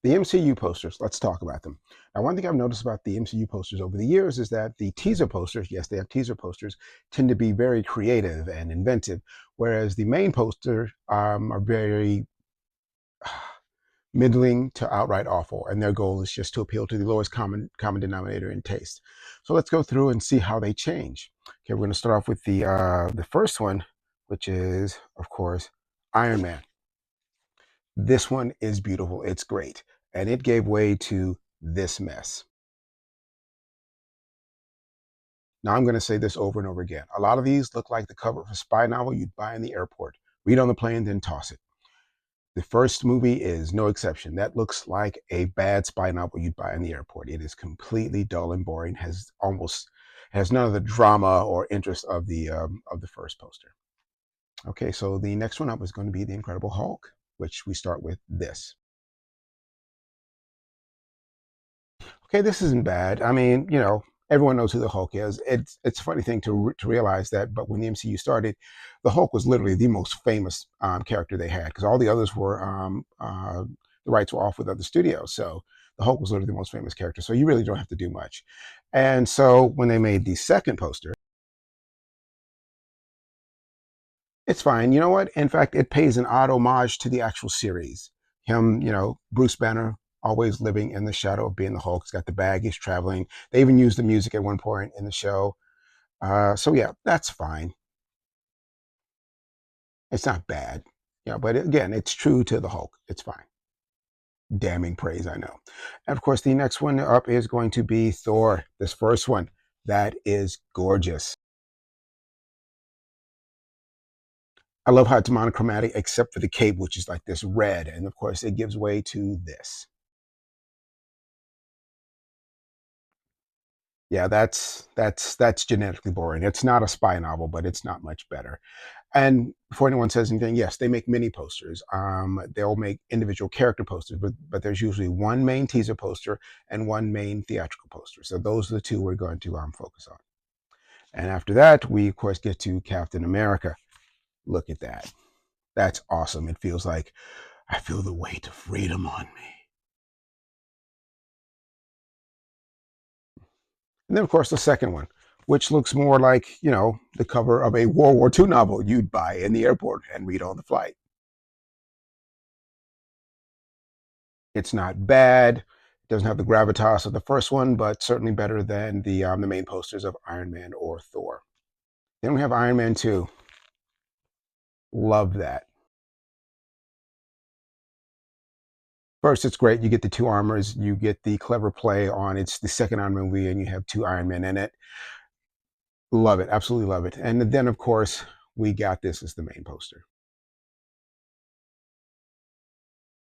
The MCU posters, let's talk about them. Now, one thing I've noticed about the MCU posters over the years is that the teaser posters, yes, they have teaser posters, tend to be very creative and inventive, whereas the main posters are very middling to outright awful, and their goal is just to appeal to the lowest common denominator in taste. So let's go through and see how they change. Okay, we're going to start off with the first one, which is, of course, Iron Man. This one is beautiful. It's great. And it gave way to this mess. Now, I'm going to say this over and over again. A lot of these look like the cover of a spy novel you'd buy in the airport. Read on the plane, then toss it. The first movie is no exception. That looks like a bad spy novel you'd buy in the airport. It is completely dull and boring. Has none of the drama or interest of the first poster. Okay, so the next one up is going to be the Incredible Hulk, which we start with this. Okay, this isn't bad. I mean, everyone knows who the Hulk is. It's a funny thing to realize that, but when the MCU started, the Hulk was literally the most famous character they had because all the others were the rights were off with other studios. So the Hulk was literally the most famous character. So you really don't have to do much. And so when they made the second poster, it's fine. You know what? In fact, it pays an odd homage to the actual series. Him, Bruce Banner, always living in the shadow of being the Hulk. He's got the bag. He's traveling. They even used the music at one point in the show. So yeah, that's fine. It's not bad. But again, it's true to the Hulk. It's fine. Damning praise, I know. And of course, the next one up is going to be Thor. This first one, that is gorgeous. I love how it's monochromatic, except for the cape, which is like this red, and of course, it gives way to this. Yeah, that's genetically boring. It's not a spy novel, but it's not much better. And before anyone says anything, yes, they make mini posters. They'll make individual character posters, but there's usually one main teaser poster and one main theatrical poster. So those are the two we're going to focus on. And after that, we of course get to Captain America. Look at that. That's awesome. It feels like I feel the weight of freedom on me. And then, of course, the second one, which looks more like, the cover of a World War II novel you'd buy in the airport and read on the flight. It's not bad. It doesn't have the gravitas of the first one, but certainly better than the main posters of Iron Man or Thor. Then we have Iron Man 2. Love that. First, it's great. You get the two armors. You get the clever play on it's the second Iron Man movie, and you have two Iron Men in it. Love it. Absolutely love it. And then, of course, we got this as the main poster.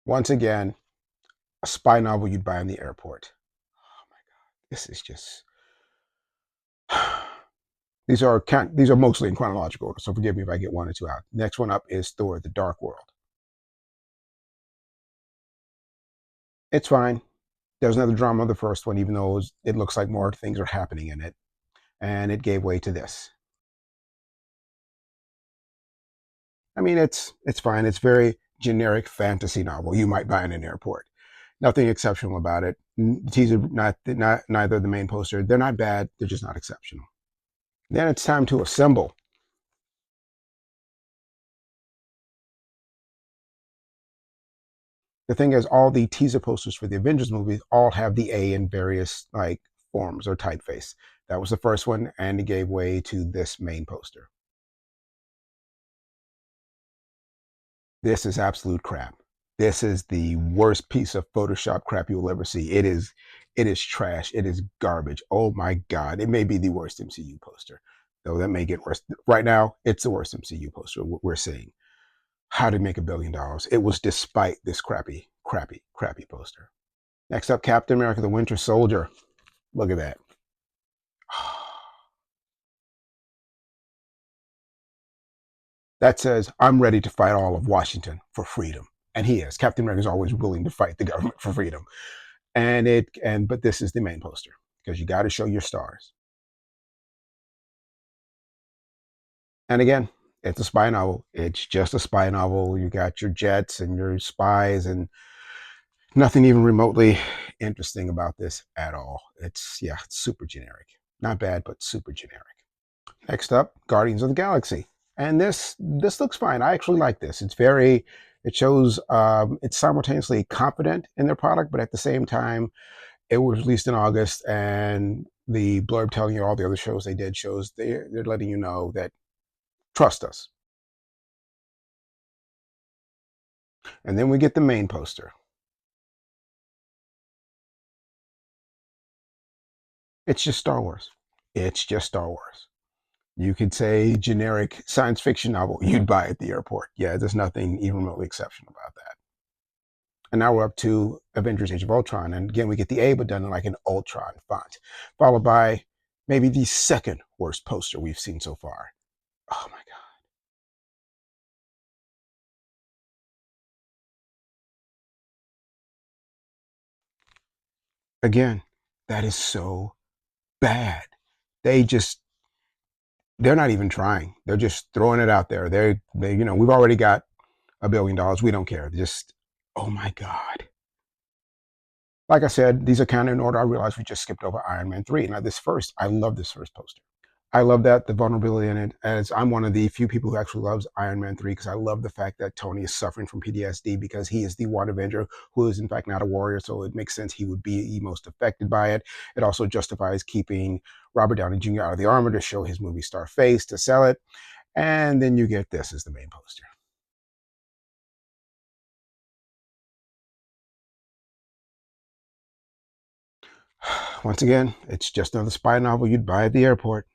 Once again, a spy novel you'd buy in the airport. Oh my God. This is just. These are mostly in chronological order, so forgive me if I get one or two out. Next one up is Thor: The Dark World. It's fine. There's another drama of the first one, even though it looks like more things are happening in it, and it gave way to this. I mean, it's fine. It's very generic fantasy novel you might buy in an airport. Nothing exceptional about it. The teaser, not neither the main poster. They're not bad. They're just not exceptional. Then it's time to assemble. The thing is, all the teaser posters for the Avengers movies all have the A in various like forms or typeface. That was the first one, and it gave way to this main poster. This is absolute crap. This is the worst piece of Photoshop crap you will ever see. It is trash. It is garbage. Oh my God. It may be the worst MCU poster. Though that may get worse. Right now, it's the worst MCU poster we're seeing. How to Make $1 billion. It was despite this crappy poster. Next up, Captain America, the Winter Soldier. Look at that. That says, I'm ready to fight all of Washington for freedom. And he is. Captain America is always willing to fight the government for freedom. But this is the main poster because you got to show your stars. And again, it's a spy novel. It's just a spy novel. You got your jets and your spies, and Nothing even remotely interesting about this at all. It's, yeah, it's super generic. Not bad, but super generic. Next up, Guardians of the Galaxy. And this looks fine. I actually like this. It shows it's simultaneously confident in their product, but at the same time, it was released in August, and the blurb telling you all the other shows they did shows they're letting you know that trust us. And then we get the main poster. It's just Star Wars. It's just Star Wars. You could say generic science fiction novel you'd buy at the airport. Yeah, there's nothing even remotely exceptional about that. And now we're up to Avengers Age of Ultron. And again, we get the A, but done in like an Ultron font, followed by maybe the second worst poster we've seen so far. Oh my God. Again, that is so bad. They just, they're not even trying. They're just throwing it out there. We've already got $1 billion. We don't care. Just, oh my God. Like I said, these are kind of in order. I realize we just skipped over Iron Man 3. Now, I love this first poster. I love that the vulnerability in it, as I'm one of the few people who actually loves Iron Man 3 because I love the fact that Tony is suffering from PTSD because he is the one Avenger who is in fact not a warrior, so it makes sense he would be the most affected by it. It also justifies keeping Robert Downey Jr. out of the armor to show his movie star face to sell it, and then you get this as the main poster. Once again, it's just another spy novel you'd buy at the airport.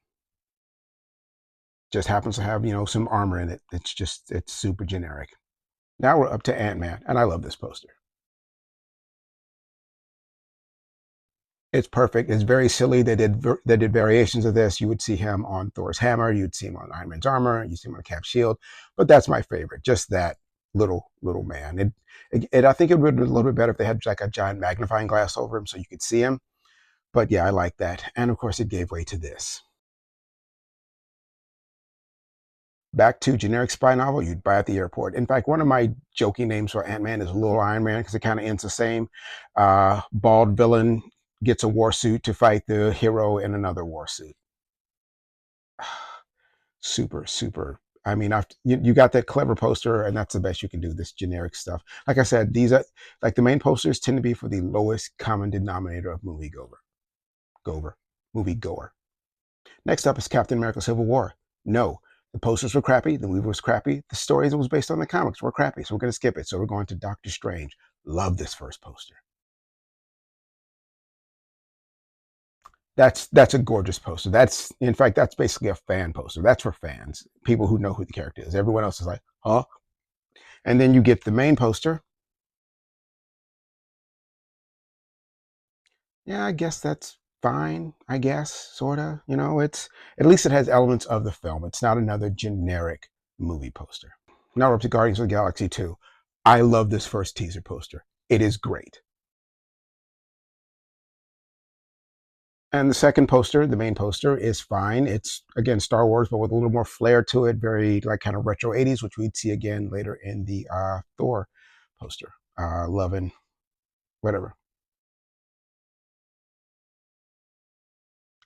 Just happens to have some armor in it. It's super generic. Now we're up to Ant-Man, and I love this poster. It's perfect. It's very silly. They did variations of this. You would see him on Thor's hammer. You'd see him on Iron Man's armor. You see him on Cap's shield. But that's my favorite. Just that little man. I think it would be a little bit better if they had like a giant magnifying glass over him so you could see him. But yeah, I like that. And of course, it gave way to this. Back to generic spy novel you'd buy at the airport. In fact, one of my joking names for Ant-Man is Little Iron Man because it kind of ends the same. Bald villain gets a war suit to fight the hero in another war suit. Super, super. I mean, you got that clever poster, and that's the best you can do. This generic stuff. Like I said, these are like the main posters tend to be for the lowest common denominator of goer, movie goer. Next up is Captain America: Civil War. No, the posters were crappy. The movie was crappy. The stories that was based on the comics were crappy. So we're going to skip it. So we're going to Doctor Strange. Love this first poster. That's a gorgeous poster. That's in fact that's basically a fan poster. That's for fans, people who know who the character is. Everyone else is like, huh? And then you get the main poster. Yeah, I guess that's fine. I guess sorta. It's at least it has elements of the film. It's not another generic movie poster. Now we're up to Guardians of the Galaxy 2. I love this first teaser poster. It is great. And the second poster, the main poster, is fine. It's again Star Wars, but with a little more flair to it, very like kind of retro 80s, which we'd see again later in the Thor poster. Loving whatever.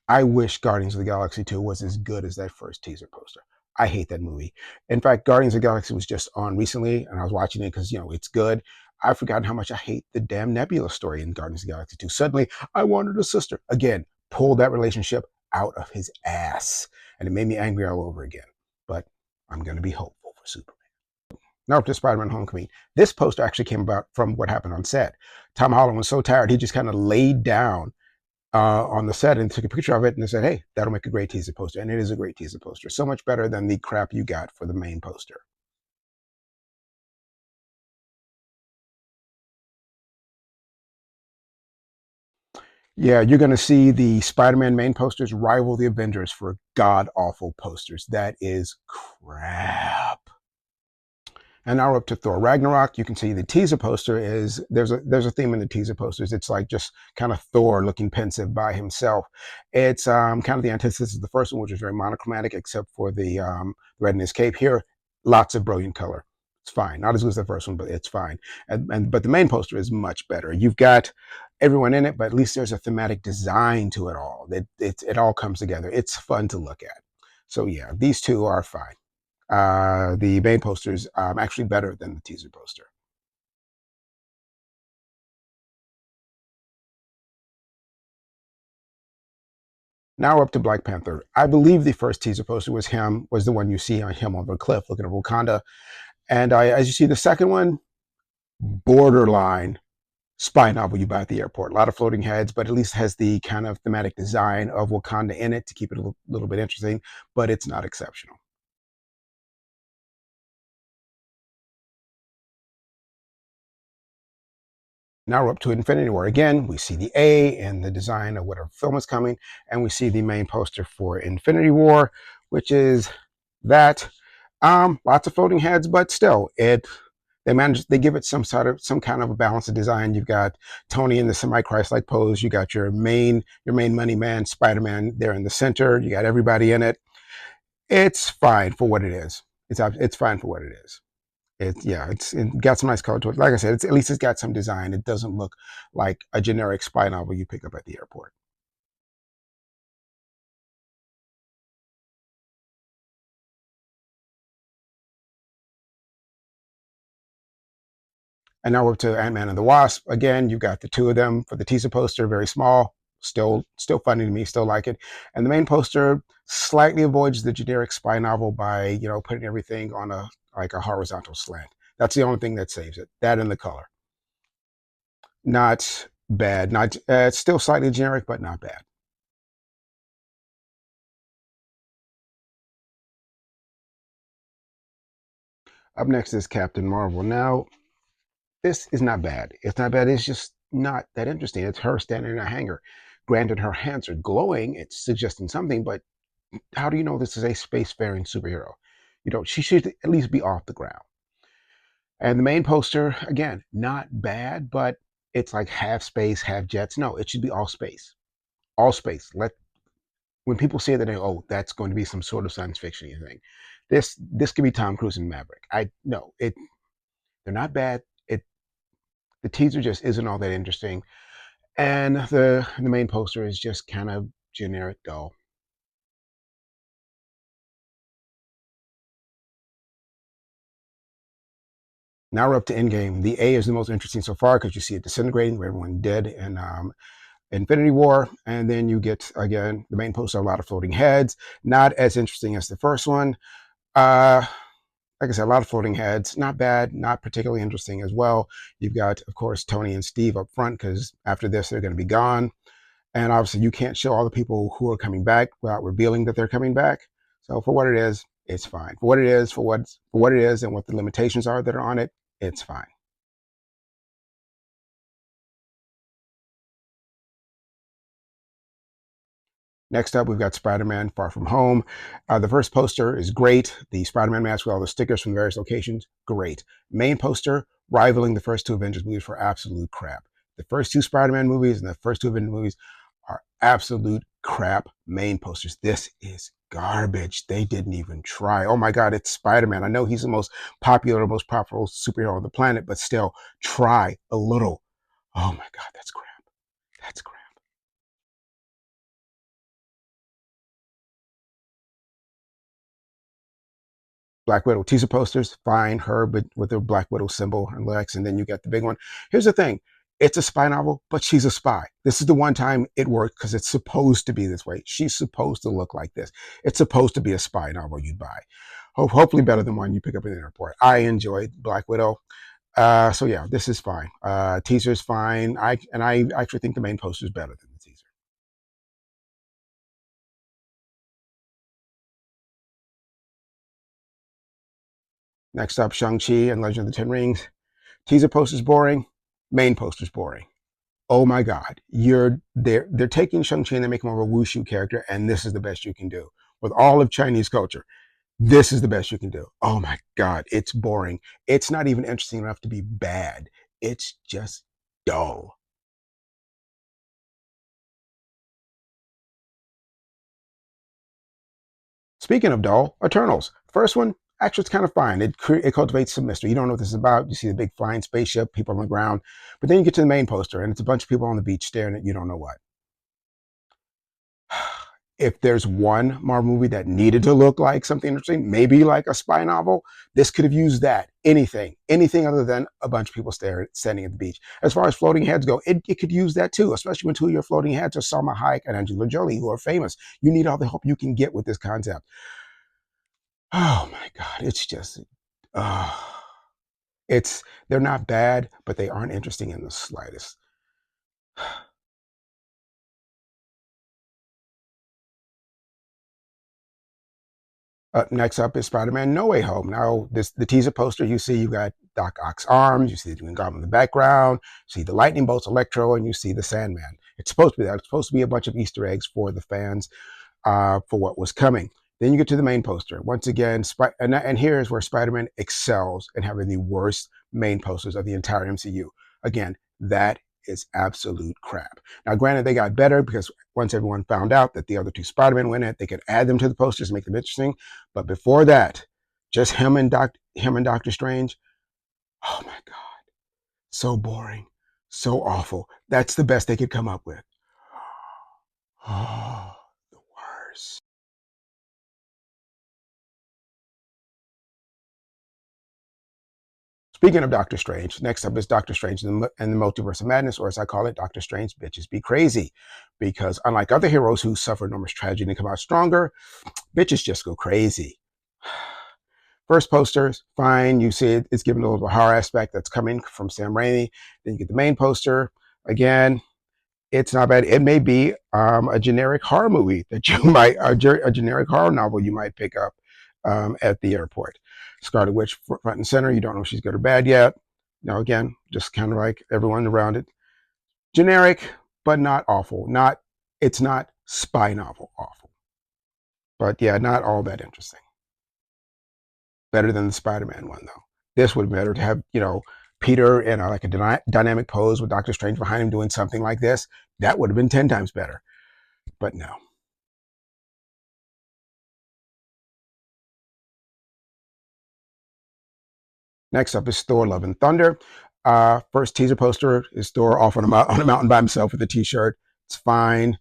I wish Guardians of the Galaxy 2 was as good as that first teaser poster. I hate that movie. In fact, Guardians of the Galaxy was just on recently, and I was watching it because it's good. I've forgotten how much I hate the damn Nebula story in Guardians of the Galaxy 2. Suddenly, I wanted a sister. Again, pulled that relationship out of his ass. And it made me angry all over again. But I'm going to be hopeful for Superman. Now up to Spider-Man Homecoming. This poster actually came about from what happened on set. Tom Holland was so tired, he just kind of laid down on the set and took a picture of it and they said, hey, that'll make a great teaser poster. And it is a great teaser poster. So much better than the crap you got for the main poster. Yeah, you're going to see the Spider-Man main posters rival the Avengers for god awful posters. That is crap. And now we're up to Thor Ragnarok. You can see the teaser poster is there's a theme in the teaser posters. It's like just kind of Thor looking pensive by himself. It's kind of the antithesis of the first one, which is very monochromatic, except for the red in his cape. Here, lots of brilliant color. It's fine. Not as good as the first one, but it's fine. And but the main poster is much better. You've got everyone in it, but at least there's a thematic design to it all. It all comes together. It's fun to look at. So yeah, these two are fine. The main poster is actually better than the teaser poster. Now we're up to Black Panther. I believe the first teaser poster was the one you see on him on the cliff looking at Wakanda. And as you see, the second one, borderline spy novel you buy at the airport. A lot of floating heads, but at least has the kind of thematic design of Wakanda in it to keep it a little bit interesting, but it's not exceptional. Now we're up to Infinity War. Again, we see the A and the design of whatever film is coming, and we see the main poster for Infinity War, which is that. Lots of floating heads, but still, they give it some kind of a balanced design. You've got Tony in the semi Christ like pose. You got your main money man, Spider Man, there in the center. You got everybody in it. It's fine for what it is. It's fine for what it is. It got some nice color to it. Like I said, at least it's got some design. It doesn't look like a generic spy novel you pick up at the airport. And now we're up to Ant Man and the Wasp. Again, you've got the two of them for the teaser poster, very small, still funny to me, still like it. And the main poster slightly avoids the generic spy novel by putting everything on a horizontal slant. That's the only thing that saves it. That and the color. Not bad. Not It's still slightly generic, but not bad. Up next is Captain Marvel. Now, this is not bad. It's not bad. It's just not that interesting. It's her standing in a hangar. Granted, her hands are glowing. It's suggesting something, but how do you know this is a spacefaring superhero? She should at least be off the ground. And the main poster, again, not bad, but it's like half space, half jets. No, it should be all space. All space. When people say that, oh, that's going to be some sort of science fiction thing. This could be Tom Cruise and Maverick. I no, it they're not bad. The teaser just isn't all that interesting, and the main poster is just kind of generic dull. Now we're up to Endgame. The A is the most interesting so far because you see it disintegrating where everyone dead in Infinity War, and then you get again the main poster, a lot of floating heads. Not as interesting as the first one. Uh, like I said, a lot of floating heads. Not bad, not particularly interesting as well. You've got, of course, Tony and Steve up front because after this they're going to be gone, and obviously you can't show all the people who are coming back without revealing that they're coming back. So for what it is, it's fine. For what it is, for what it is, and what the limitations are that are on it, it's fine. Next up, we've got Spider-Man: Far From Home. The first poster is great. The Spider-Man mask with all the stickers from various locations, great. Main poster rivaling the first two Avengers movies for absolute crap. The first two Spider-Man movies and the first two Avengers movies are absolute crap main posters. This is garbage. They didn't even try. Oh my God, it's Spider-Man. I know he's the most popular, most profitable superhero on the planet, but still, try a little. Oh my God, that's crap. That's crap. Black Widow teaser posters, fine, her but with the Black Widow symbol and Lex, and then you get the big one. Here's the thing. It's a spy novel, but she's a spy. This is the one time it worked because it's supposed to be this way. She's supposed to look like this. It's supposed to be a spy novel you buy. Hopefully better than one you pick up in the airport. I enjoyed Black Widow. So yeah, this is fine. Teaser's fine. I actually think the main poster is better than the teaser. Next up, Shang-Chi and Legend of the Ten Rings. Teaser poster's boring. Main poster's boring. Oh my God, they're taking Shang-Chi and they're making him a wushu character, and this is the best you can do. With all of Chinese culture, this is the best you can do. Oh my God, it's boring. It's not even interesting enough to be bad. It's just dull. Speaking of dull, Eternals. First one, Actually, it's kind of fine. It cultivates some mystery. You don't know what this is about. You see the big flying spaceship, people on the ground, but then you get to the main poster, and it's a bunch of people on the beach staring at you don't know what. If there's one Marvel movie that needed to look like something interesting, maybe like a spy novel, this could have used that. Anything other than a bunch of people standing at the beach. As far as floating heads go, it could use that too, especially when two of your floating heads are Salma Hayek and Angela Jolie, who are famous. You need all the help you can get with this concept. Oh my God, it's just, uh, they're not bad, but they aren't interesting in the slightest. Next up is Spider-Man: No Way Home. Now, the teaser poster you see, you got Doc Ock's arms, you see the Green Goblin in the background, you see the lightning bolts, Electro, and you see the Sandman. It's supposed to be that. It's supposed to be a bunch of Easter eggs for the fans for what was coming. Then you get to the main poster. Once again, and here's where Spider-Man excels in having the worst main posters of the entire MCU. Again, that is absolute crap. Now, granted, they got better because once everyone found out that the other two Spider-Men went in it, they could add them to the posters and make them interesting. But before that, just him and Doctor Strange. Oh my God, so boring, so awful. That's the best they could come up with. Oh, the worst. Speaking of Doctor Strange, next up is Doctor Strange and the Multiverse of Madness, or as I call it, Doctor Strange Bitches Be Crazy. Because unlike other heroes who suffer enormous tragedy and come out stronger, bitches just go crazy. First poster, fine. You see it's given a little horror aspect that's coming from Sam Raimi. Then you get the main poster. Again, it's not bad. It may be a generic horror movie that you might, a generic horror novel you might pick up at the airport. Scarlet Witch front and center. You don't know if she's good or bad yet. Now, again, just kind of like everyone around it. Generic, but not awful. It's not spy novel awful. But yeah, not all that interesting. Better than the Spider-Man one, though. This would be better to have, Peter in like a dynamic pose with Doctor Strange behind him doing something like this. That would have been 10 times better. But no. Next up is Thor: Love and Thunder. First teaser poster is Thor off on a mountain by himself with a t-shirt. It's fine.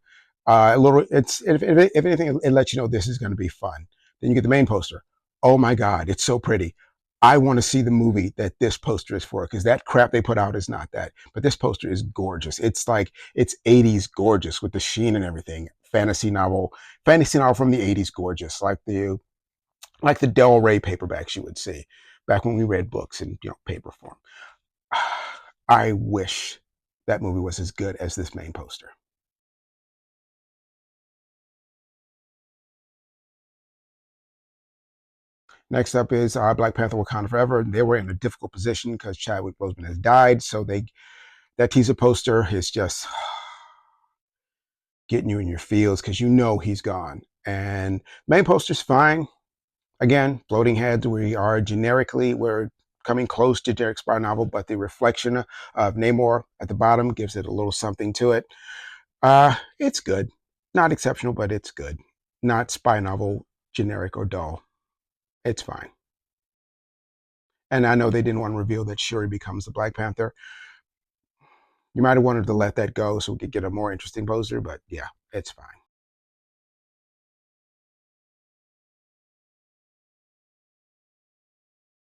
A little. It's if anything, it lets you know this is going to be fun. Then you get the main poster. Oh my God, it's so pretty. I want to see the movie that this poster is for because that crap they put out is not that. But this poster is gorgeous. It's like it's 80s gorgeous with the sheen and everything. Fantasy novel from the 80s gorgeous, like the Del Rey paperbacks you would see back when we read books in paper form. I wish that movie was as good as this main poster. Next up is Black Panther: Wakanda Forever. They were in a difficult position because Chadwick Boseman has died, so that teaser poster is just getting you in your feels because you know he's gone. And main poster's fine. Again, floating heads. We're coming close to Derek's spy novel, but the reflection of Namor at the bottom gives it a little something to it. It's good. Not exceptional, but it's good. Not spy novel, generic or dull. It's fine. And I know they didn't want to reveal that Shuri becomes the Black Panther. You might have wanted to let that go so we could get a more interesting poster, but yeah, it's fine.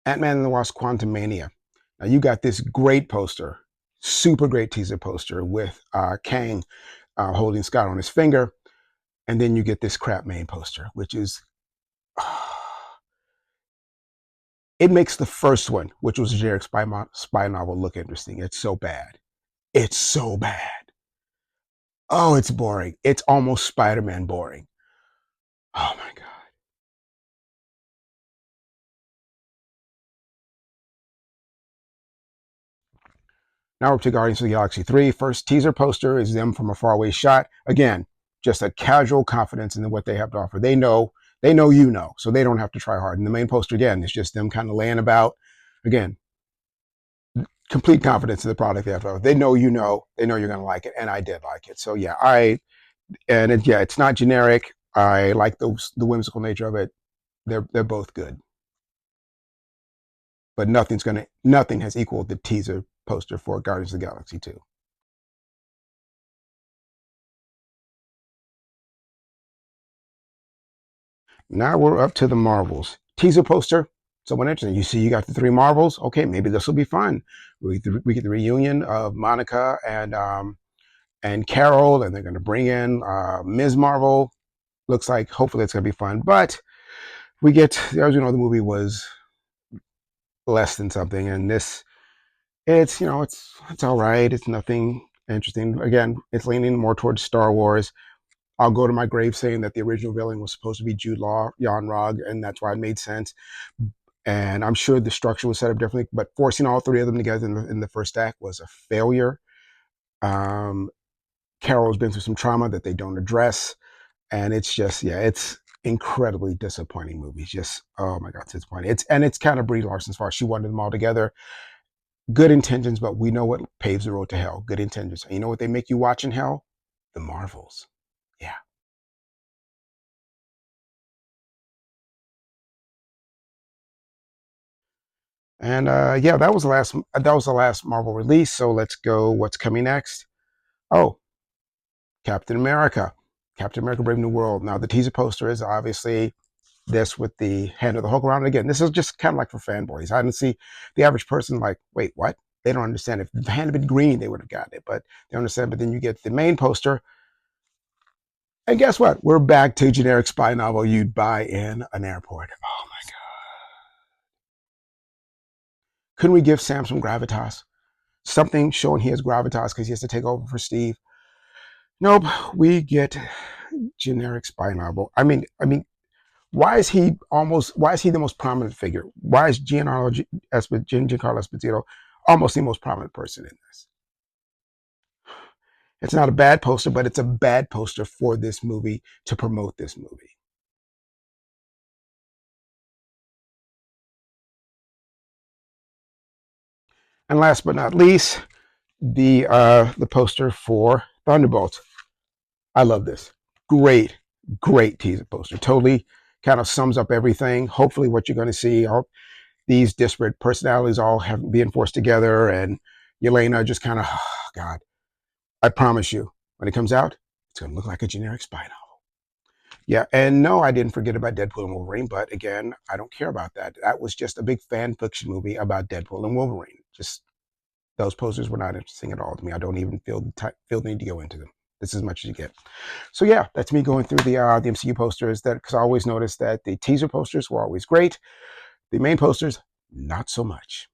Ant-Man and the Wasp: Quantumania. Now you got this great poster, super great teaser poster with Kang holding Scott on his finger, and then you get this crap main poster, which is it makes the first one, which was a generic spy novel, look interesting. It's so bad. It's so bad. Oh, it's boring. It's almost Spider-Man boring. Oh my God. Now we're up to Guardians of the Galaxy 3. First teaser poster is them from a faraway shot. Again, just a casual confidence in what they have to offer. They know you know, so they don't have to try hard. And the main poster, again, is just them kind of laying about. Again, complete confidence in the product they have to offer. They know you know, they know you're going to like it, and I did like it. So yeah, it's not generic. I like the whimsical nature of it. They're both good. but nothing has equaled the teaser poster for Guardians of the Galaxy 2. Now we're up to the Marvels. Teaser poster, somewhat interesting. You see, you got the three Marvels. Okay, maybe this will be fun. We get the reunion of Monica and Carol, and they're going to bring in Ms. Marvel. Looks like hopefully it's going to be fun. But we get, as you know, the movie was less than something, and this, it's all right. It's nothing interesting. Again, it's leaning more towards Star Wars. I'll go to my grave saying that the original villain was supposed to be Jude Law, Jan Rog, and that's why it made sense. And I'm sure the structure was set up differently, but forcing all three of them together in the first act was a failure. Um, Carol's been through some trauma that they don't address, and it's just, yeah, it's incredibly disappointing movie. It's just, oh my god, it's disappointing. It's kind of Brie Larson's fault. She wanted them all together. Good intentions, but we know what paves the road to hell. Good intentions. And you know what they make you watch in hell? The Marvels. Yeah. And yeah, that was the last Marvel release. So let's go. What's coming next? Oh, Captain America. Captain America: Brave New World. Now the teaser poster is obviously this with the hand of the Hulk around it. Again, this is just kind of like for fanboys. I didn't see the average person like, wait, what? They don't understand. If the hand had been green, they would have gotten it, but they understand. But then you get the main poster, and guess what? We're back to generic spy novel you'd buy in an airport. Oh my god! Couldn't we give Sam some gravitas? Something showing he has gravitas because he has to take over for Steve. Nope, we get generic spy novel. Why is he the most prominent figure? Why is Giancarlo Esposito almost the most prominent person in this? It's not a bad poster, but it's a bad poster for this movie to promote this movie. And last but not least, the poster for Thunderbolts. I love this. Great, great teaser poster. Totally kind of sums up everything. Hopefully, what you're going to see, all these disparate personalities all have being forced together, and Yelena just kind of, oh, God, I promise you, when it comes out, it's going to look like a generic spy novel. Yeah, and no, I didn't forget about Deadpool and Wolverine, but again, I don't care about that. That was just a big fan fiction movie about Deadpool and Wolverine. Just those posters were not interesting at all to me. I don't even feel the need to go into them. This is as much as you get. So yeah, that's me going through the MCU posters. That because I always noticed that the teaser posters were always great. The main posters, not so much.